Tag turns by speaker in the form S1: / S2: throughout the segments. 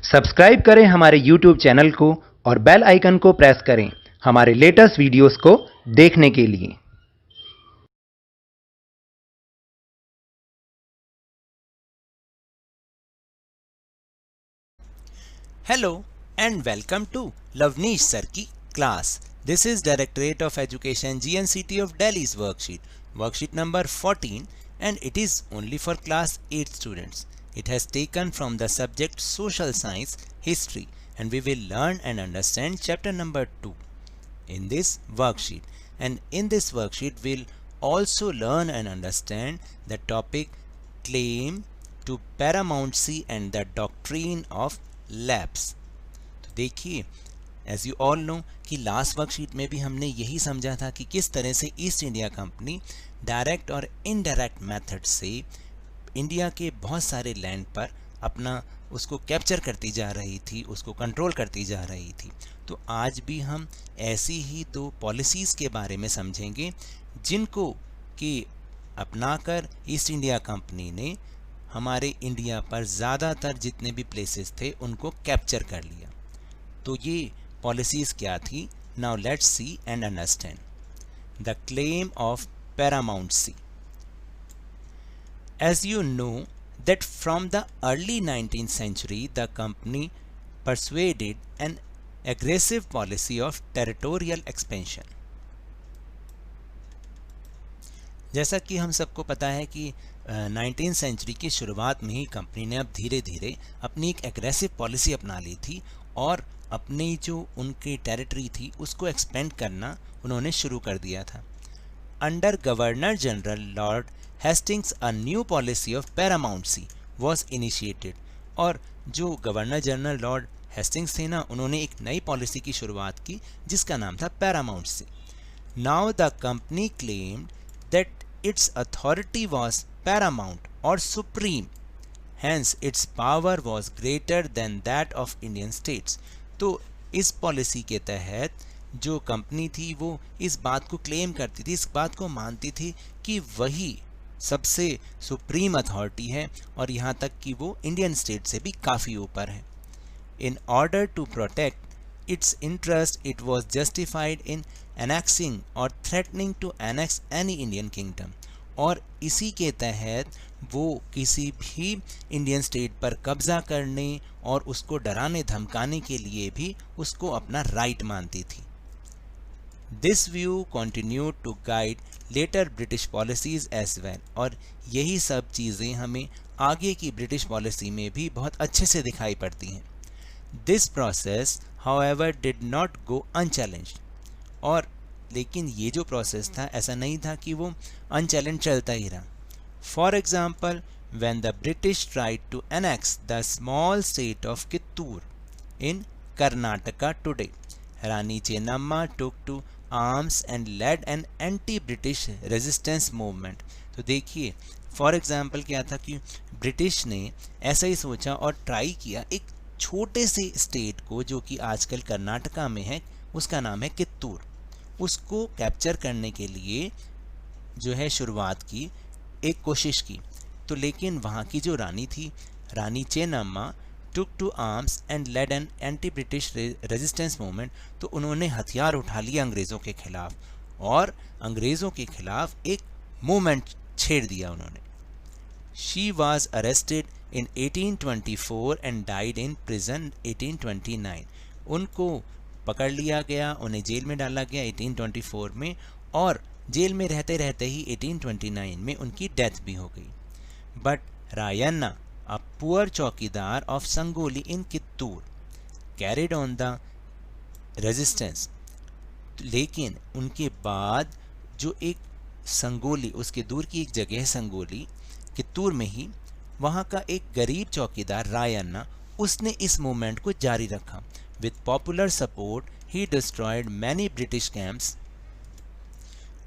S1: Subscribe करें हमारे YouTube channel को और बेल आइकन को प्रेस करें हमारे लेटेस्ट वीडियोस को देखने के लिए।
S2: Hello and welcome to Lavneesh Sir की class. This is Directorate of Education GNCT of Delhi's worksheet number 14, and it is only for class 8 students. It has taken from the subject Social Science History, and we will learn and understand chapter number 2 in this worksheet. And in this worksheet we'll also learn and understand the topic claim to paramountcy and the doctrine of labs. तो देखिए, as you all know कि last worksheet में भी हमने यही समझा था कि किस तरह से ईस्ट इंडिया कंपनी डायरेक्ट और इनडायरेक्ट मेथड से इंडिया के बहुत सारे लैंड पर अपना उसको कैप्चर करती जा रही थी, उसको कंट्रोल करती जा रही थी। तो आज भी हम ऐसी ही दो पॉलिसीज़ के बारे में समझेंगे जिनको कि अपनाकर ईस्ट इंडिया कंपनी ने हमारे इंडिया पर ज़्यादातर जितने भी प्लेसेस थे उनको कैप्चर कर लिया। तो ये पॉलिसीज़ क्या थी? Now let's see and understand the claim of paramountcy. As you know that from the early 19th century the company persuaded an aggressive policy of territorial expansion। जैसा कि हम सबको पता है कि 19th सेंचुरी की शुरुआत में ही कंपनी ने अब धीरे धीरे अपनी एक एग्रेसिव पॉलिसी अपना ली थी और अपनी जो उनकी टेरिटरी थी उसको एक्सपेंड करना उन्होंने शुरू कर दिया था। Under governor general lord Hastings a new policy of paramountcy was initiated. और जो गवर्नर जनरल लॉर्ड हेस्टिंग्स थे ना, उन्होंने एक नई पॉलिसी की शुरुआत की जिसका नाम था paramountcy. Now the company claimed that its authority was paramount or supreme, hence its power was greater than that of Indian states। तो इस पॉलिसी के तहत जो कंपनी थी वो इस बात को क्लेम करती थी, इस बात को मानती थी कि वही सबसे सुप्रीम अथॉरिटी है और यहाँ तक कि वो इंडियन स्टेट से भी काफ़ी ऊपर है। In order to protect its interest, it was justified in annexing or threatening to annex any Indian kingdom। और इसी के तहत वो किसी भी इंडियन स्टेट पर कब्जा करने और उसको डराने धमकाने के लिए भी उसको अपना राइट मानती थी। This view continued to guide later British policies as well। और यही सब चीज़ें हमें आगे की ब्रिटिश पॉलिसी में भी बहुत अच्छे से दिखाई पड़ती हैं। This process however did not go unchallenged। और लेकिन ये जो प्रोसेस था ऐसा नहीं था कि वो अनचैलेंज चलता ही रहा। For example when the British tried to annex the small state of Kittur in Karnataka today, Rani Chennamma took to arms and led an anti-British resistance movement। तो देखिए, फॉर एग्जाम्पल क्या था कि ब्रिटिश ने ऐसा ही सोचा और ट्राई किया एक छोटे से स्टेट को जो कि आजकल कर्नाटका में है, उसका नाम है कित्तूर, उसको कैप्चर करने के लिए जो है शुरुआत की, एक कोशिश की। तो लेकिन वहाँ की जो रानी थी, Rani Chennamma, took to arms and led an anti British resistance movement. तो उन्होंने हथियार उठा लिया अंग्रेज़ों के खिलाफ और अंग्रेज़ों के खिलाफ एक मूवमेंट छेड़ दिया उन्होंने। She was arrested in 1824 and died in prison 1829। उनको पकड़ लिया गया, उन्हें जेल में डाला गया 1824 में और जेल में रहते रहते ही 1829 में उनकी डेथ भी हो गई। बट रायन्ना, अ पुअर चौकीदार of Sangolli in Kittur, carried on the resistance. लेकिन उनके बाद जो एक संगोली, उसके दूर की एक जगह है संगोली, कित्तूर में ही, वहाँ का एक गरीब चौकीदार रायन्ना, उसने इस मूवमेंट को जारी रखा। With popular support he destroyed many British camps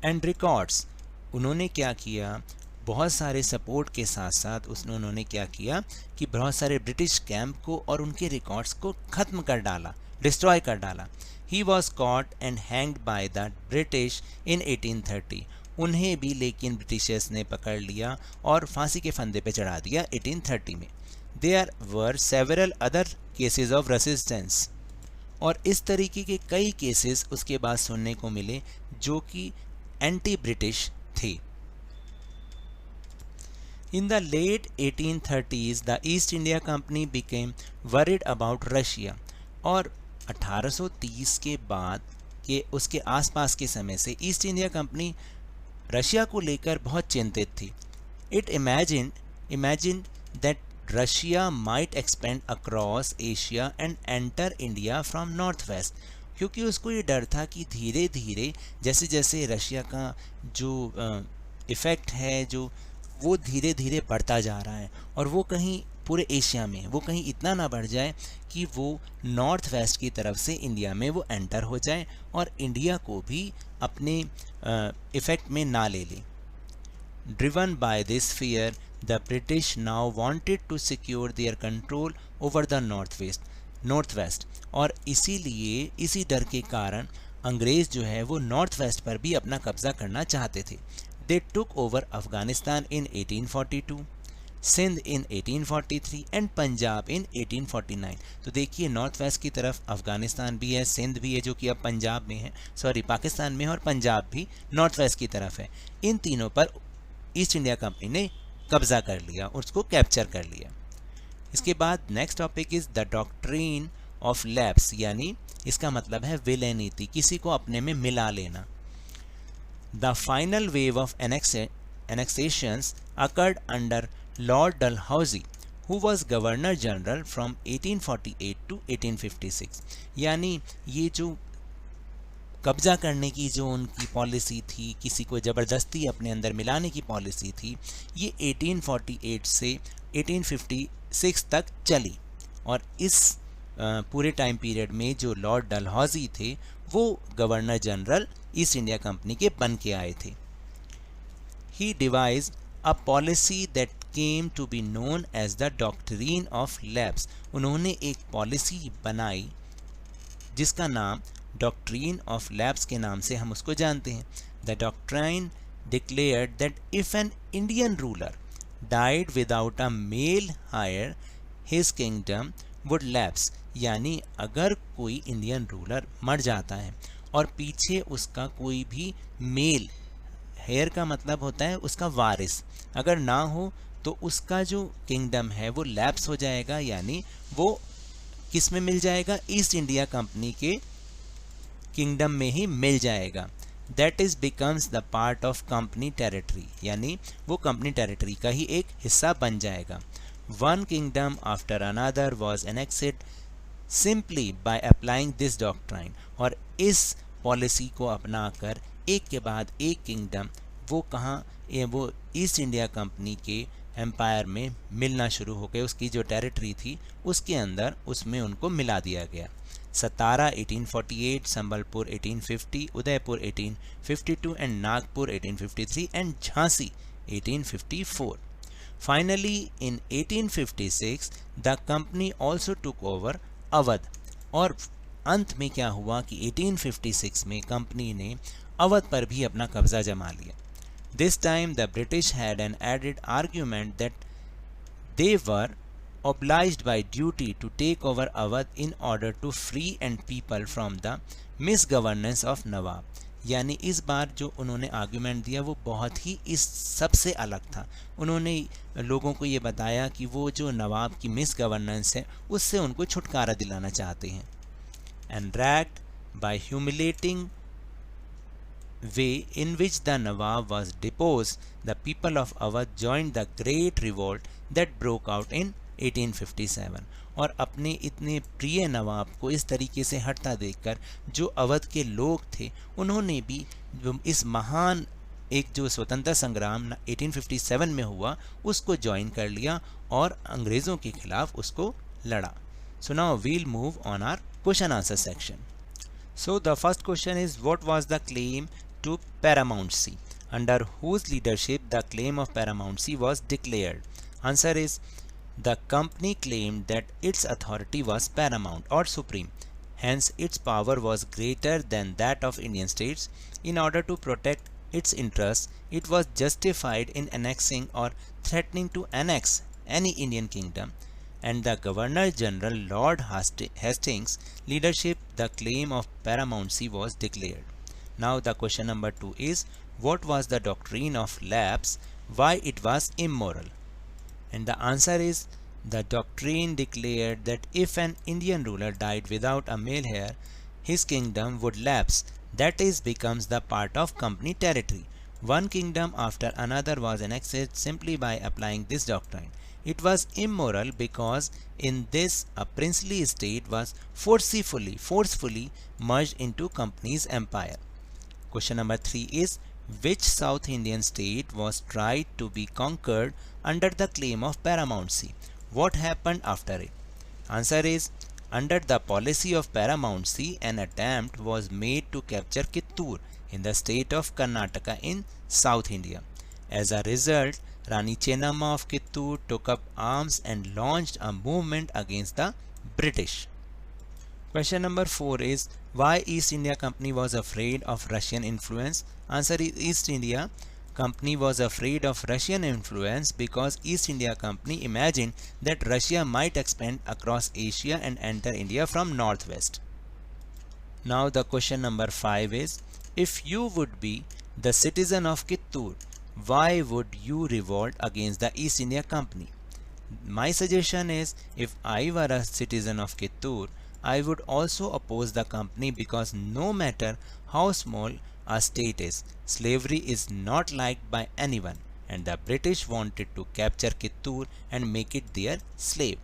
S2: and records. उन्होंने क्या किया, बहुत सारे सपोर्ट के साथ साथ उन्होंने क्या किया कि बहुत सारे ब्रिटिश कैंप को और उनके रिकॉर्ड्स को ख़त्म कर डाला, डिस्ट्रॉय कर डाला। He was caught and hanged by the British in 1830। उन्हें भी लेकिन ब्रिटिशर्स ने पकड़ लिया और फांसी के फंदे पे चढ़ा दिया 1830 में। There were several other cases of resistance. और इस तरीके के कई केसेस उसके बाद सुनने को मिले जो कि एंटी ब्रिटिश थे। In the late 1830s, the East India Company became worried about Russia। और 1830 के बाद के उसके आसपास के समय से ईस्ट इंडिया कंपनी रशिया को लेकर बहुत चिंतित थी। It imagined that Russia might expand across Asia and enter India from northwest। क्योंकि उसको ये डर था कि धीरे धीरे जैसे जैसे रशिया का जो इफ़ेक्ट है जो वो धीरे धीरे बढ़ता जा रहा है और वो कहीं पूरे एशिया में वो कहीं इतना ना बढ़ जाए कि वो नॉर्थ वेस्ट की तरफ से इंडिया में वो एंटर हो जाए और इंडिया को भी अपने इफ़ेक्ट में ना ले ले। Driven by this fear, the British now wanted to secure their control over the northwest। और इसीलिए इसी डर के कारण अंग्रेज़ जो है वो नॉर्थ वेस्ट पर भी अपना कब्ज़ा करना चाहते थे। They took over Afghanistan in 1842, Sindh in 1843 and Punjab in 1849। तो देखिए नॉर्थ वेस्ट की तरफ अफ़गानिस्तान भी है, सिंध भी है जो कि अब पंजाब में है, पाकिस्तान में है, और पंजाब भी नॉर्थ वेस्ट की तरफ है। इन तीनों पर ईस्ट इंडिया कंपनी ने कब्ज़ा कर लिया, उसको कैप्चर कर लिया। इसके बाद next topic is the doctrine of lapse, यानी इसका मतलब है विलय नीति, किसी को अपने में मिला लेना। The final wave of annexations occurred under Lord Dalhousie, who was Governor General from 1848 to 1856। यानी ये जो कब्जा करने की जो उनकी पॉलिसी थी, किसी को ज़बरदस्ती अपने अंदर मिलाने की पॉलिसी थी, ये 1848 से 1856 तक चली। और इस पूरे टाइम पीरियड में जो लॉर्ड डलहौजी थे वो governor general East India company के बन के आए थे। He devised a policy that came to be known as the doctrine of lapse. उन्होंने एक पॉलिसी बनाई जिसका नाम डॉक्ट्रिन ऑफ लैप्स के नाम से हम उसको जानते हैं। The doctrine declared that if an Indian ruler died without a male heir his kingdom would lapse. यानी अगर कोई इंडियन रूलर मर जाता है और पीछे उसका कोई भी मेल, हेयर का मतलब होता है उसका वारिस, अगर ना हो तो उसका जो किंगडम है वो लैप्स हो जाएगा, यानी वो किस में मिल जाएगा, ईस्ट इंडिया कंपनी के किंगडम में ही मिल जाएगा। That is becomes the part of company territory, यानी वो कंपनी टेरिटरी का ही एक हिस्सा बन जाएगा। One kingdom after another was annexed simply by applying this doctrine. और इस पॉलिसी को अपनाकर एक के बाद एक किंगडम वो वो ईस्ट इंडिया कंपनी के एम्पायर में मिलना शुरू हो गए। उसकी जो टेरिटरी थी उसके अंदर उसमें उनको मिला दिया गया। सतारा 1848, Sambalpur 1850, Udaipur 1852 and Nagpur 1853 and Jhansi 1854। Finally, in 1856, the company also took over Awadh. और अंत में क्या हुआ कि 1856 में कंपनी ने अवध पर भी अपना कब्जा जमा लिया। This time the British had an added argument that they were obliged by duty to take over Awadh in order to free and people from the misgovernance of Nawab। यानी इस बार जो उन्होंने आर्ग्यूमेंट दिया वो बहुत ही इस सबसे अलग था। उन्होंने लोगों को ये बताया कि वो जो नवाब की मिस गवर्नेंस है उससे उनको छुटकारा दिलाना चाहते हैं। And racked by humiliating way in which the nawab was depose, the people of Awadh joined the great revolt that broke out in 1857। और अपने इतने प्रिय नवाब को इस तरीके से हटता देखकर जो अवध के लोग थे उन्होंने भी इस महान एक जो स्वतंत्रता संग्राम 1857 में हुआ उसको ज्वाइन कर लिया और अंग्रेज़ों के खिलाफ उसको लड़ा। So now we'll move on our question answer section. So the first question is what was the claim to paramountcy, under whose leadership the claim of paramountcy was declared. Answer is the company claimed that its authority was paramount or supreme, hence its power was greater than that of Indian states. In order to protect its interests, it was justified in annexing or threatening to annex any Indian kingdom and the Governor General Lord Hastings' leadership, the claim of paramountcy was declared. Now the question number 2 is, what was the doctrine of lapse? Why it was immoral? And the answer is, the doctrine declared that if an Indian ruler died without a male heir, his kingdom would lapse, that is, becomes the part of company territory. One kingdom after another was annexed simply by applying this doctrine. It was immoral because in this a princely state was forcefully merged into company's empire. Question number 3 is, which South Indian state was tried to be conquered under the claim of paramountcy? What happened after it? Answer is, under the policy of paramountcy, an attempt was made to capture Kittur in the state of Karnataka in South India. As a result, Rani Chennamma of Kittur took up arms and launched a movement against the British. Question number 4 is, why East India Company was afraid of Russian influence? Answer is, East India Company was afraid of Russian influence because East India Company imagined that Russia might expand across Asia and enter India from northwest. Now the question number 5 is, if you would be the citizen of Kittur, why would you revolt against the East India Company? My suggestion is, if I were a citizen of Kittur, I would also oppose the company because no matter how small a state is, slavery is not liked by anyone, and the British wanted to capture Kittur and make it their slave.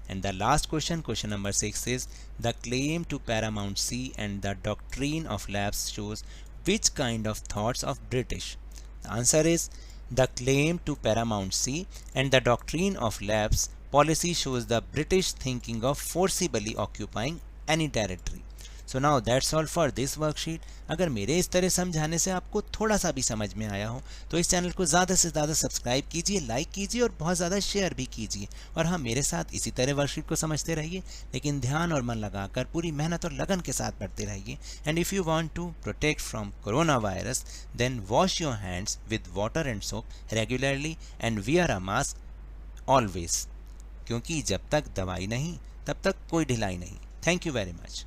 S2: And the last question, question number 6 is, the claim to paramountcy and the doctrine of lapse shows which kind of thoughts of British? The answer is, the claim to paramountcy and the doctrine of lapse policy shows the British thinking of forcibly occupying any territory. So now that's all for this worksheet. अगर मेरे इस तरह समझाने से आपको थोड़ा सा भी समझ में आया हो तो इस चैनल को ज़्यादा से ज़्यादा सब्सक्राइब कीजिए, लाइक कीजिए और बहुत ज़्यादा शेयर भी कीजिए। और हाँ, मेरे साथ इसी तरह वर्कशीट को समझते रहिए, लेकिन ध्यान और मन लगाकर पूरी मेहनत और लगन के साथ पढ़ते रहिए। And if you want to protect from corona virus, then wash your hands with water and soap regularly and wear a mask always, क्योंकि जब तक दवाई नहीं तब तक कोई ढिलाई नहीं। Thank you very much.